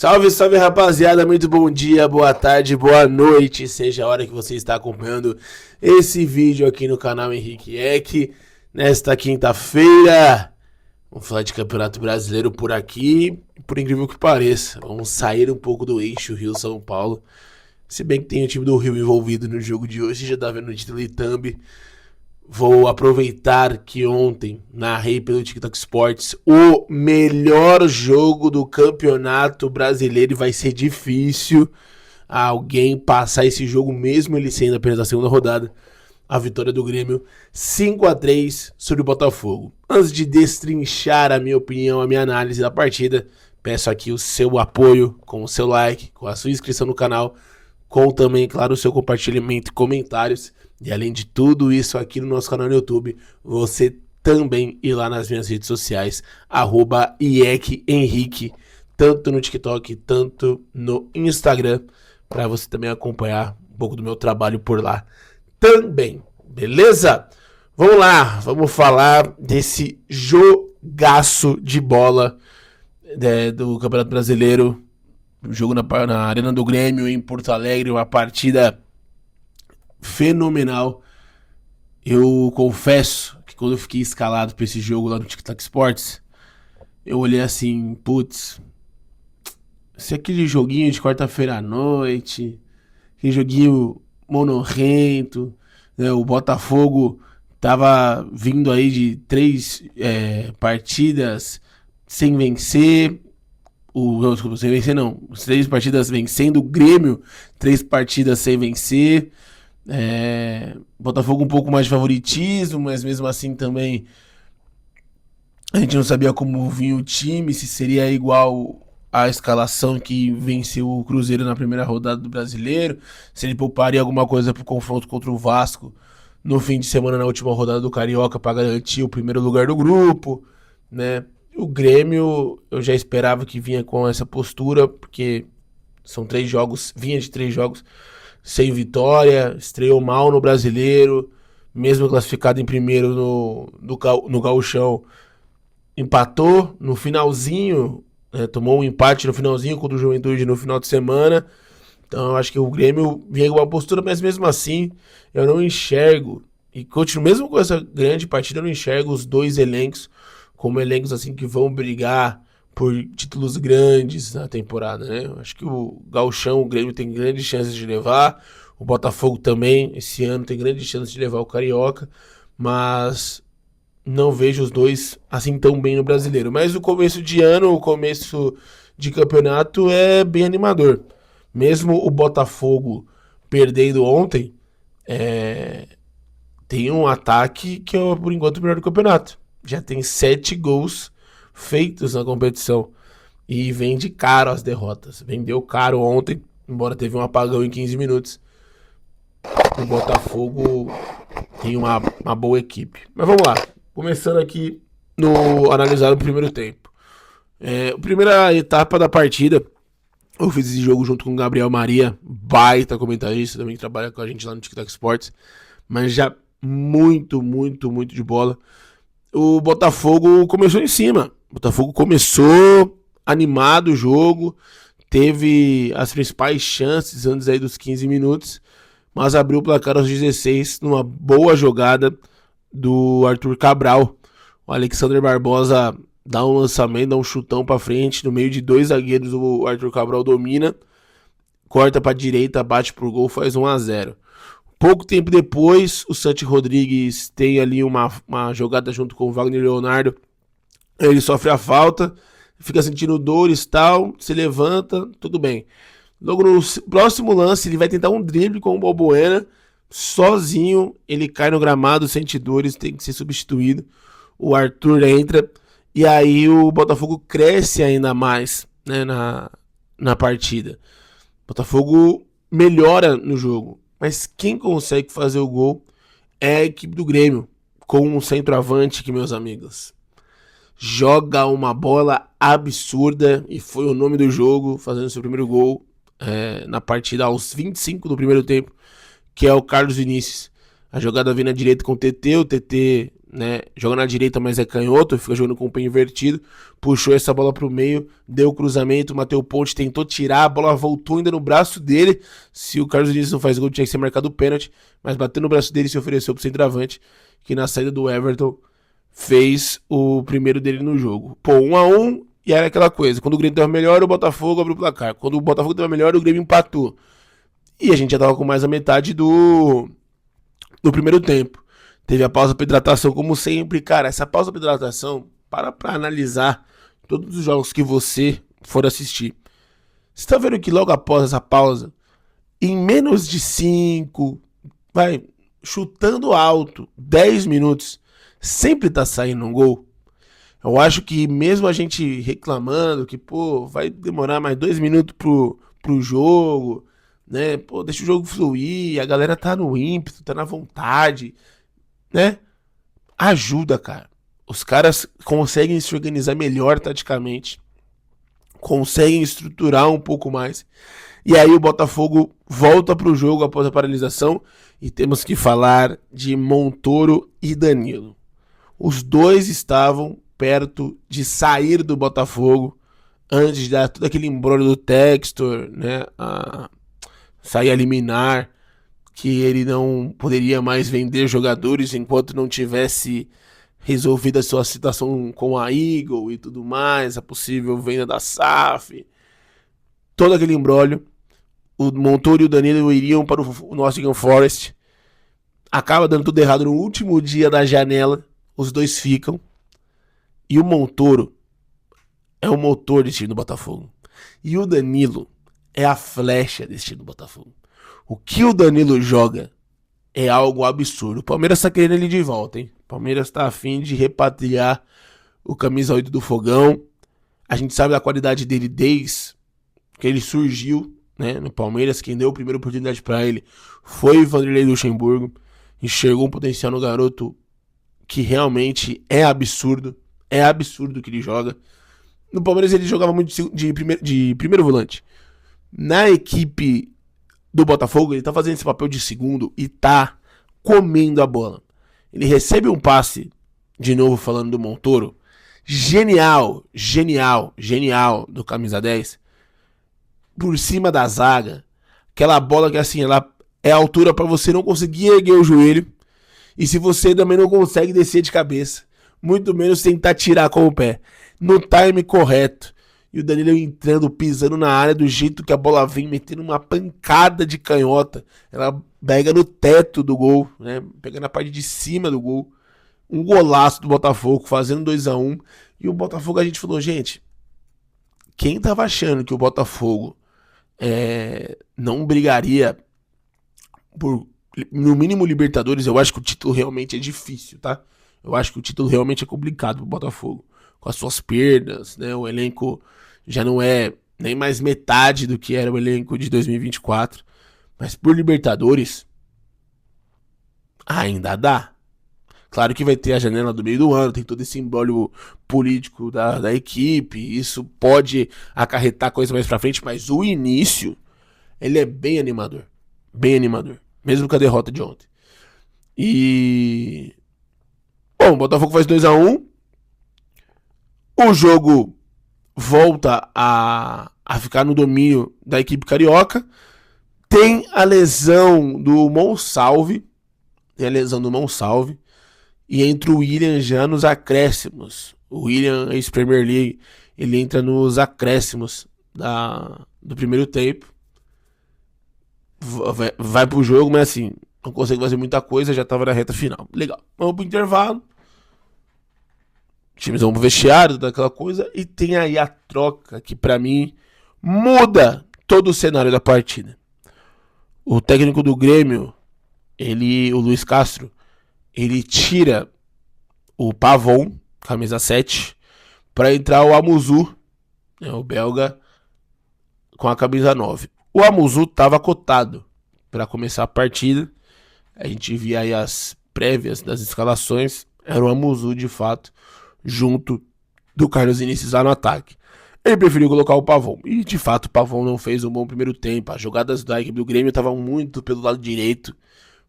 Salve, salve rapaziada, muito bom dia, boa tarde, boa noite, seja a hora que você está acompanhando esse vídeo aqui no canal Henrique Eck. Nesta quinta-feira, vamos falar de Campeonato Brasileiro por aqui, por incrível que pareça, vamos sair um pouco do eixo Rio-São Paulo, se bem que tem o time do Rio envolvido no jogo de hoje, já tá vendo no título e thumb. Vou aproveitar que ontem narrei pelo TikTok Sports o melhor jogo do Campeonato Brasileiro e vai ser difícil alguém passar esse jogo, mesmo ele sendo apenas a segunda rodada. A vitória do Grêmio 5-3 sobre o Botafogo. Antes de destrinchar a minha opinião, a minha análise da partida, peço aqui o seu apoio com o seu like, com a sua inscrição no canal, com também, claro, o seu compartilhamento e comentários. E além de tudo isso aqui no nosso canal no YouTube, você também ir lá nas minhas redes sociais, @IECHenrique, tanto no TikTok, tanto no Instagram, para você também acompanhar um pouco do meu trabalho por lá também, beleza? Vamos lá, vamos falar desse jogaço de bola do Campeonato Brasileiro, jogo na Arena do Grêmio em Porto Alegre, uma partida fenomenal. Eu confesso que quando eu fiquei escalado para esse jogo lá no TikTok Sports, eu olhei assim, putz, se aquele joguinho de quarta-feira à noite, aquele joguinho monorrento, né, o Botafogo tava vindo aí de 3 partidas sem vencer, sem vencer não, 3 partidas vencendo, o Grêmio 3 partidas sem vencer, Botafogo um pouco mais de favoritismo, mas mesmo assim também a gente não sabia como vinha o time, se seria igual a escalação que venceu o Cruzeiro na primeira rodada do Brasileiro, se ele pouparia alguma coisa pro confronto contra o Vasco no fim de semana na última rodada do Carioca para garantir o primeiro lugar do grupo, né? O Grêmio eu já esperava que vinha com essa postura, porque são 3 jogos, vinha de 3 jogos sem vitória, estreou mal no Brasileiro, mesmo classificado em primeiro no Gauchão, empatou no finalzinho, tomou um empate no finalzinho contra o Juventude no final de semana. Então eu acho que o Grêmio vinha com uma postura, mas mesmo assim eu não enxergo, e continuo, mesmo com essa grande partida, eu não enxergo os dois elencos como elencos assim que vão brigar por títulos grandes na temporada, né? Eu acho que o Gauchão, o Grêmio tem grandes chances de levar, o Botafogo também, esse ano tem grandes chances de levar o Carioca, mas não vejo os dois assim tão bem no Brasileiro. Mas o começo de ano, o começo de campeonato é bem animador. Mesmo o Botafogo perdendo ontem, tem um ataque que é, por enquanto, o melhor do campeonato. Já tem 7 gols feitos na competição e vende caro as derrotas. Vendeu caro ontem, embora teve um apagão em 15 minutos. O Botafogo tem uma boa equipe. Mas vamos lá, começando aqui no analisar o primeiro tempo. A primeira etapa da partida, eu fiz esse jogo junto com o Gabriel Maria, baita comentarista, também que trabalha com a gente lá no TikTok Sports, mas já muito de bola. O Botafogo começou em cima. O Botafogo começou animado o jogo, teve as principais chances antes aí dos 15 minutos, mas abriu o placar aos 16 numa boa jogada do Arthur Cabral. O Alexander Barbosa dá um lançamento, dá um chutão pra frente, no meio de 2 zagueiros o Arthur Cabral domina, corta pra direita, bate pro gol, faz 1-0. Pouco tempo depois, o Santi Rodrigues tem ali uma jogada junto com o Wagner Leonardo. Ele sofre a falta, fica sentindo dores e tal, se levanta, tudo bem. Logo no próximo lance, ele vai tentar um drible com o Balbuena, sozinho, ele cai no gramado, sente dores, tem que ser substituído. O Arthur entra, e aí o Botafogo cresce ainda mais, né, na partida. O Botafogo melhora no jogo. Mas quem consegue fazer o gol é a equipe do Grêmio, com um centroavante que, meus amigos, joga uma bola absurda, e foi o nome do jogo, fazendo seu primeiro gol na partida aos 25 do primeiro tempo, que é o Carlos Vinícius. A jogada vem na direita com o TT né, joga na direita, mas é canhoto, fica jogando com o pé invertido, puxou essa bola pro meio, deu o cruzamento, o Matheus Ponte tentou tirar, a bola voltou ainda no braço dele, se o Carlos Vinícius não faz gol, tinha que ser marcado o pênalti, mas bateu no braço dele e se ofereceu pro centroavante, que na saída do Everton fez o primeiro dele no jogo. Pô, 1-1, e era aquela coisa, quando o Grêmio tava melhor, o Botafogo abriu o placar, quando o Botafogo tava melhor, o Grêmio empatou, e a gente já tava com mais a metade do primeiro tempo. Teve a pausa para hidratação, como sempre. Cara, essa pausa para hidratação, para analisar todos os jogos que você for assistir. Você tá vendo que logo após essa pausa, em menos de 5, vai, chutando alto, 10 minutos, sempre tá saindo um gol. Eu acho que mesmo a gente reclamando que, pô, vai demorar mais 2 minutos pro jogo, né? Pô, deixa o jogo fluir, a galera tá no ímpeto, tá na vontade, né? Ajuda, cara. Os caras conseguem se organizar melhor taticamente, conseguem estruturar um pouco mais. E aí o Botafogo volta pro jogo após a paralisação e temos que falar de Montoro e Danilo. Os dois estavam perto de sair do Botafogo antes de dar todo aquele embrolho do Textor, né? Sair a liminar que ele não poderia mais vender jogadores enquanto não tivesse resolvido a sua situação com a Eagle e tudo mais, a possível venda da SAF, todo aquele embrólio. O Montoro e o Danilo iriam para o Nottingham Forest, acaba dando tudo errado no último dia da janela, os dois ficam, e o Montoro é o motor desse time do Botafogo, e o Danilo é a flecha desse time do Botafogo. O que o Danilo joga é algo absurdo. O Palmeiras tá querendo ele de volta, hein? O Palmeiras tá afim de repatriar o camisa 8 do Fogão. A gente sabe da qualidade dele desde que ele surgiu, né, no Palmeiras. Quem deu a primeira oportunidade para ele foi o Vanderlei Luxemburgo. Enxergou um potencial no garoto que realmente é absurdo. É absurdo o que ele joga. No Palmeiras ele jogava muito de primeiro volante. Na equipe do Botafogo, ele tá fazendo esse papel de segundo e tá comendo a bola. Ele recebe um passe, de novo falando do Montoro, genial, do camisa 10, por cima da zaga, aquela bola que assim, ela é a altura para você não conseguir erguer o joelho, e se você também não consegue descer de cabeça, muito menos tentar tirar com o pé, no time correto. E o Danilo entrando, pisando na área do jeito que a bola vem, metendo uma pancada de canhota. Ela pega no teto do gol, né? Pega na parte de cima do gol. Um golaço do Botafogo, fazendo 2-1. E o Botafogo, a gente falou, gente, quem tava achando que o Botafogo não brigaria por, no mínimo, Libertadores, eu acho que o título realmente é difícil, tá? Eu acho que o título realmente é complicado pro Botafogo. Com as suas perdas, né? O elenco já não é nem mais metade do que era o elenco de 2024. Mas por Libertadores, ainda dá. Claro que vai ter a janela do meio do ano, tem todo esse embólio político da equipe. Isso pode acarretar coisas mais pra frente, mas o início, ele é bem animador. Bem animador. Mesmo com a derrota de ontem. E... bom, o Botafogo faz 2-1. O jogo volta a ficar no domínio da equipe carioca. Tem a lesão do Monsalve. E entra o William já nos acréscimos. O William, ex-Premier League, ele entra nos acréscimos do primeiro tempo. Vai pro jogo, mas assim, não consegue fazer muita coisa, já tava na reta final. Legal. Vamos pro intervalo. Times vão pro vestiário, daquela coisa, e tem aí a troca que pra mim muda todo o cenário da partida. O técnico do Grêmio, o Luiz Castro, ele tira o Pavon, camisa 7, pra entrar o Amuzu, né, o belga, com a camisa 9. O Amuzu tava cotado pra começar a partida. A gente via aí as prévias das escalações, era o Amuzu de fato, junto do Carlos Vinícius lá no ataque. Ele preferiu colocar o Pavon. E de fato o Pavon não fez um bom primeiro tempo. As jogadas da equipe do Grêmio estavam muito pelo lado direito,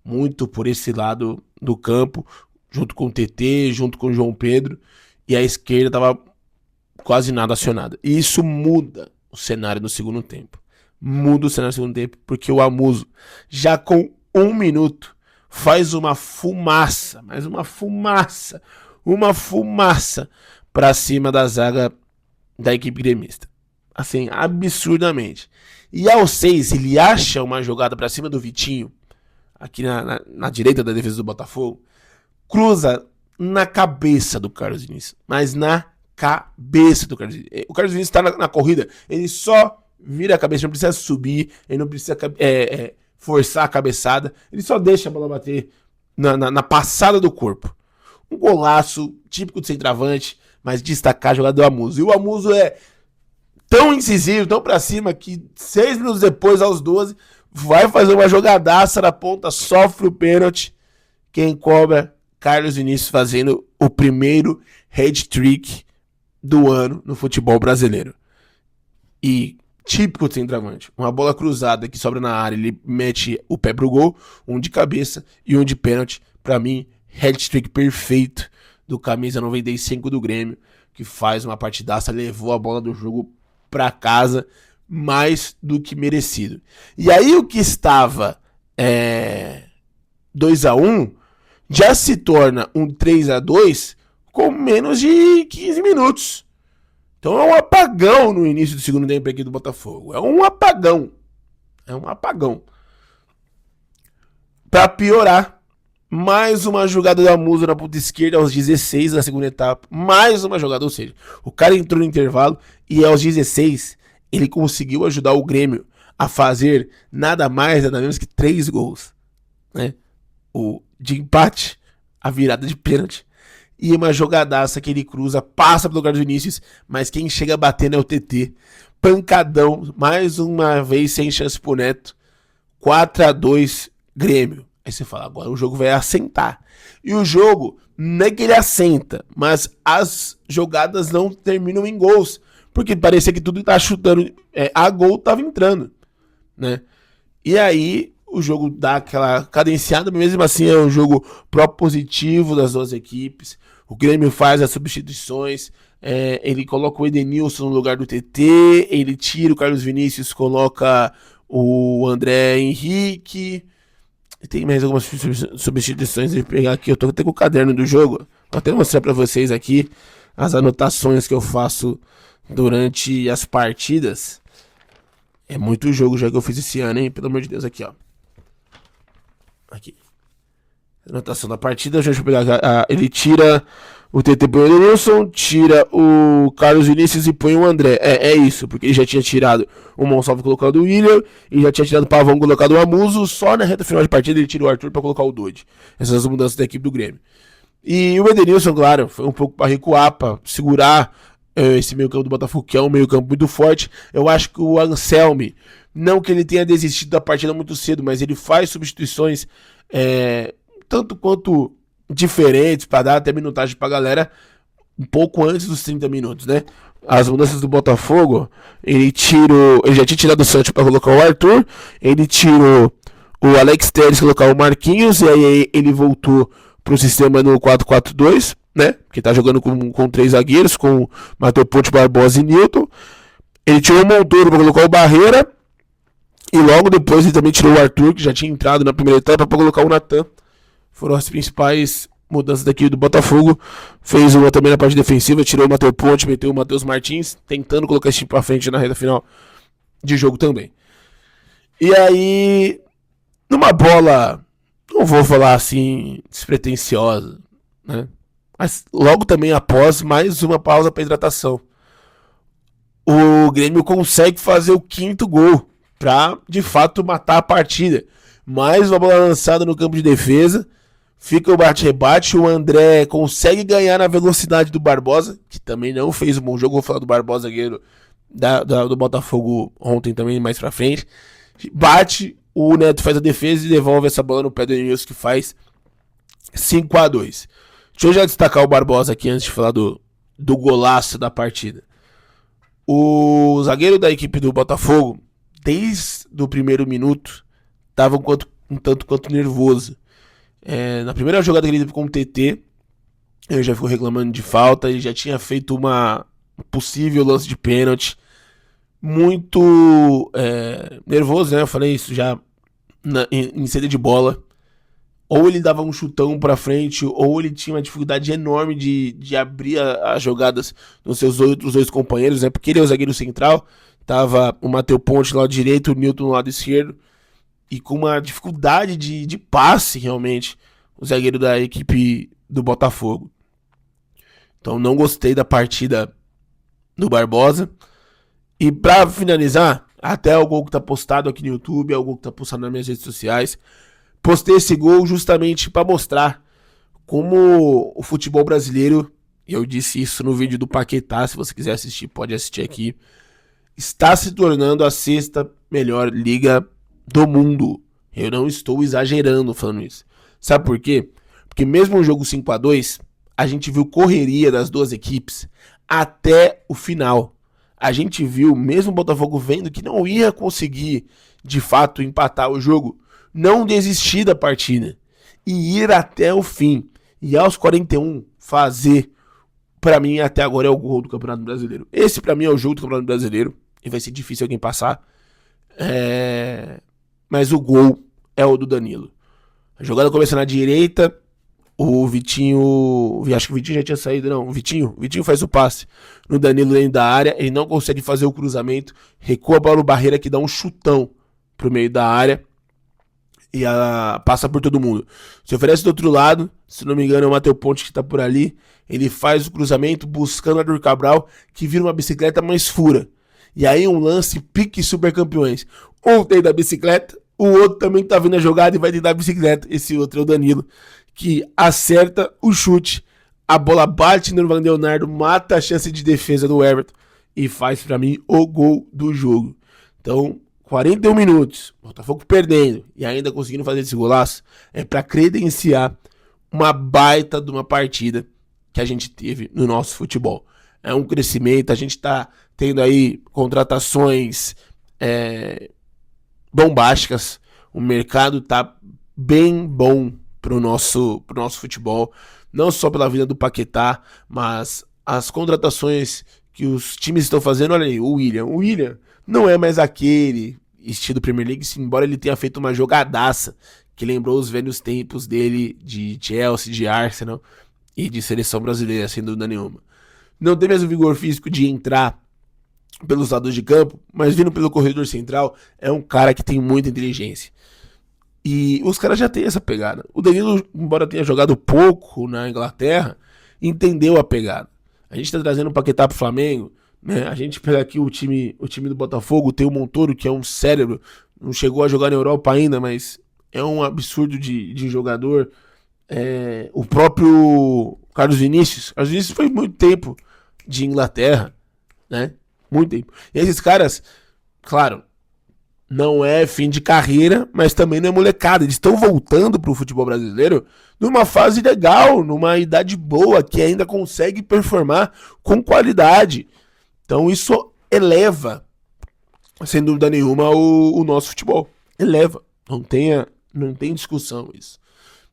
muito por esse lado do campo. junto com o TT, junto com o João Pedro, e a esquerda tava quase nada acionada. E isso muda o cenário no segundo tempo. Muda o cenário no segundo tempo, porque o Amuso, já com 1 minuto, faz uma fumaça, mas uma fumaça pra cima da zaga da equipe gremista. Assim, absurdamente. E aos 6, ele acha uma jogada pra cima do Vitinho, aqui na direita da defesa do Botafogo, cruza na cabeça do Carlos Vinícius, mas na cabeça do Carlos Vinícius. O Carlos Vinícius tá na corrida, ele só vira a cabeça, não precisa subir, ele não precisa forçar a cabeçada, ele só deixa a bola bater na passada do corpo. Um golaço típico de centroavante, mas destacar a jogada do Amuso. E o Amuso é tão incisivo, tão pra cima, que 6 minutos depois, aos 12, vai fazer uma jogadaça na ponta, sofre o pênalti. Quem cobra? Carlos Vinícius, fazendo o primeiro hat-trick do ano no futebol brasileiro. E típico de centroavante, uma bola cruzada que sobra na área, ele mete o pé pro gol, um de cabeça e um de pênalti. Pra mim, hat-trick perfeito do camisa 95 do Grêmio, que faz uma partidaça, levou a bola do jogo pra casa, mais do que merecido. E aí o que estava 2-1 já se torna um 3-2 com menos de 15 minutos. Então é um apagão no início do segundo tempo aqui do Botafogo. É um apagão. Pra piorar, mais uma jogada da Musa na ponta esquerda aos 16 da segunda etapa. Mais uma jogada, ou seja, o cara entrou no intervalo e aos 16 ele conseguiu ajudar o Grêmio a fazer nada mais, nada menos que 3 gols. Né? O de empate, a virada de pênalti e uma jogadaça que ele cruza, passa pelo Carlos Vinícius, mas quem chega batendo é o TT. Pancadão, mais uma vez sem chance pro Neto. 4-2 Grêmio. Aí você fala, agora o jogo vai assentar. E o jogo, não é que ele assenta, mas as jogadas não terminam em gols. Porque parecia que tudo tá chutando, a gol tava entrando, né? E aí o jogo dá aquela cadenciada, mas mesmo assim é um jogo propositivo das duas equipes. O Grêmio faz as substituições, ele coloca o Edenilson no lugar do TT, ele tira o Carlos Vinícius, coloca o André Henrique. Tem mais algumas substituições de pegar aqui. Eu tô até com o caderno do jogo. Vou até mostrar pra vocês aqui as anotações que eu faço durante as partidas. É muito jogo já que eu fiz esse ano, hein? Pelo amor de Deus, aqui, ó. Aqui. Anotação da partida. Deixa eu pegar. Ele tira o TT, põe o Edenilson, tira o Carlos Vinícius e põe o André. É isso, porque ele já tinha tirado o Monsalvo, colocado o William, e já tinha tirado o Pavão, colocado o Amuso. Só na reta final de partida ele tira o Arthur pra colocar o Dodge. Essas mudanças da equipe do Grêmio. E o Edenilson, claro, foi um pouco pra recuar, pra segurar esse meio campo do Botafogo, que é um meio campo muito forte. Eu acho que o Anselmi, não que ele tenha desistido da partida muito cedo, mas ele faz substituições tanto quanto diferentes para dar até minutagem pra galera um pouco antes dos 30 minutos, né? As mudanças do Botafogo, ele já tinha tirado o Santos para colocar o Arthur, ele tirou o Alex Telles para colocar o Marquinhos, e aí ele voltou pro sistema no 4-4-2, né? Que tá jogando com 3 zagueiros, com Matheus Ponte, Barbosa e Newton. Ele tirou o Montoro para colocar o Barreira, e logo depois ele também tirou o Arthur, que já tinha entrado na primeira etapa, para colocar o Natan. Foram as principais mudanças daqui do Botafogo. Fez uma também na parte defensiva, tirou o Matheus Ponte, meteu o Matheus Martins, tentando colocar esse time pra frente na reta final de jogo também. E aí, numa bola, não vou falar assim, despretensiosa, né? Mas logo também após, mais uma pausa para hidratação. O Grêmio consegue fazer o 5º gol pra, de fato, matar a partida. Mais uma bola lançada no campo de defesa. Fica o bate-rebate, o André consegue ganhar na velocidade do Barbosa, que também não fez um bom jogo. Vou falar do Barbosa, zagueiro do Botafogo ontem também, mais pra frente. Bate, o Neto faz a defesa e devolve essa bola no pé do Edenilson, que faz 5-2. Deixa eu já destacar o Barbosa aqui antes de falar do golaço da partida. O zagueiro da equipe do Botafogo, desde o primeiro minuto, estava um tanto quanto nervoso. Na primeira jogada que ele teve com o TT, ele já ficou reclamando de falta, ele já tinha feito uma possível lance de pênalti. Muito nervoso, né? Eu falei isso já em saída de bola. Ou ele dava um chutão pra frente, ou ele tinha uma dificuldade enorme de abrir as jogadas nos seus outros dois companheiros, né? Porque ele é o zagueiro central, tava o Matheus Ponte no lado direito, o Newton no lado esquerdo, e com uma dificuldade de passe, realmente, o zagueiro da equipe do Botafogo. Então não gostei da partida do Barbosa. E pra finalizar, até o gol que tá postado aqui no YouTube, é o gol que tá postado nas minhas redes sociais. Postei esse gol justamente para mostrar como o futebol brasileiro, e eu disse isso no vídeo do Paquetá, se você quiser assistir, pode assistir aqui, está se tornando a 6ª melhor liga do mundo. Eu não estou exagerando falando isso. Sabe por quê? Porque mesmo no jogo 5-2, a gente viu correria das duas equipes até o final. A gente viu, mesmo o Botafogo vendo que não ia conseguir, de fato, empatar o jogo, não desistir da partida e ir até o fim. E aos 41 fazer, pra mim até agora é o gol do Campeonato Brasileiro. Esse pra mim é o jogo do Campeonato Brasileiro e vai ser difícil alguém passar. Mas o gol é o do Danilo. A jogada começa na direita, o Vitinho, acho que o Vitinho já tinha saído, não, o Vitinho faz o passe no Danilo dentro da área, ele não consegue fazer o cruzamento, recua a bola no Barreira que dá um chutão pro meio da área. E passa por todo mundo. Se oferece do outro lado, se não me engano é o Matheus Ponte que tá por ali. Ele faz o cruzamento buscando a Arthur Cabral, que vira uma bicicleta, mas fura. E aí um lance pique super campeões. Um tem da bicicleta, o outro também tá vendo a jogada e vai tentar a bicicleta. Esse outro é o Danilo, que acerta o chute. A bola bate no Ivan Leonardo, mata a chance de defesa do Everton e faz pra mim o gol do jogo. Então, 41 minutos, Botafogo perdendo e ainda conseguindo fazer esse golaço, é para credenciar uma baita de uma partida que a gente teve no nosso futebol. É um crescimento, a gente tá tendo aí contratações bombásticas, o mercado tá bem bom pro nosso futebol, não só pela vida do Paquetá, mas as contratações que os times estão fazendo. Olha aí, o William não é mais aquele estilo Premier League, embora ele tenha feito uma jogadaça que lembrou os velhos tempos dele de Chelsea, de Arsenal e de seleção brasileira, sem dúvida nenhuma. Não tem mesmo vigor físico de entrar pelos lados de campo, mas vindo pelo corredor central, é um cara que tem muita inteligência. E os caras já têm essa pegada. O Danilo, embora tenha jogado pouco na Inglaterra, entendeu a pegada. A gente tá trazendo o Paquetá pro Flamengo, né? A gente pega aqui o time do Botafogo, tem o Montoro, que é um cérebro, não chegou a jogar na Europa ainda, mas é um absurdo de jogador. O próprio Carlos Vinícius foi muito tempo de Inglaterra, né? Muito tempo. E esses caras, claro, não é fim de carreira, mas também não é molecada. Eles estão voltando pro futebol brasileiro numa fase legal, numa idade boa, que ainda consegue performar com qualidade. Então isso eleva, sem dúvida nenhuma, o nosso futebol. Eleva. Não tem discussão isso.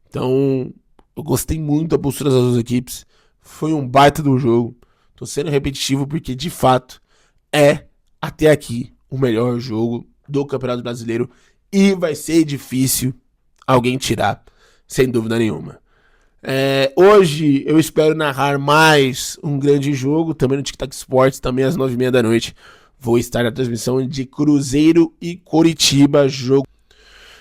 Então, eu gostei muito da postura das duas equipes. Foi um baita do jogo. Tô sendo repetitivo porque, de fato, é, até aqui, o melhor jogo do Campeonato Brasileiro. E vai ser difícil alguém tirar, sem dúvida nenhuma. Hoje eu espero narrar mais um grande jogo, também no TikTok Sports, também às 9h30 da noite. Vou estar na transmissão de Cruzeiro e Coritiba, jogo.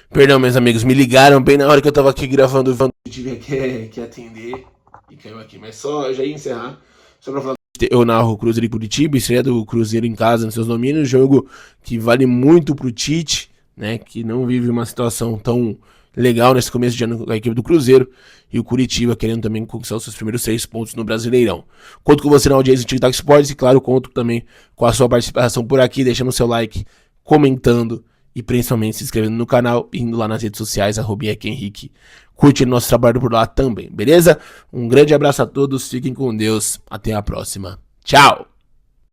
Perdão, meus amigos, me ligaram bem na hora que eu tava aqui gravando. Eu tive que atender e caiu aqui, mas só já ia encerrar. Só pra falar que eu narro Cruzeiro e Coritiba, estreia do Cruzeiro em casa nos seus domínios, jogo que vale muito pro Tite, né, que não vive uma situação tão legal nesse começo de ano com a equipe do Cruzeiro, e o Coritiba querendo também conquistar os seus primeiros 6 pontos no Brasileirão. Conto com você na audiência do TikTok Sports e, claro, conto também com a sua participação por aqui, deixando o seu like, comentando e principalmente se inscrevendo no canal e indo lá nas redes sociais, @Henrique, curtindo nosso trabalho por lá também, beleza? Um grande abraço a todos, fiquem com Deus, até a próxima. Tchau!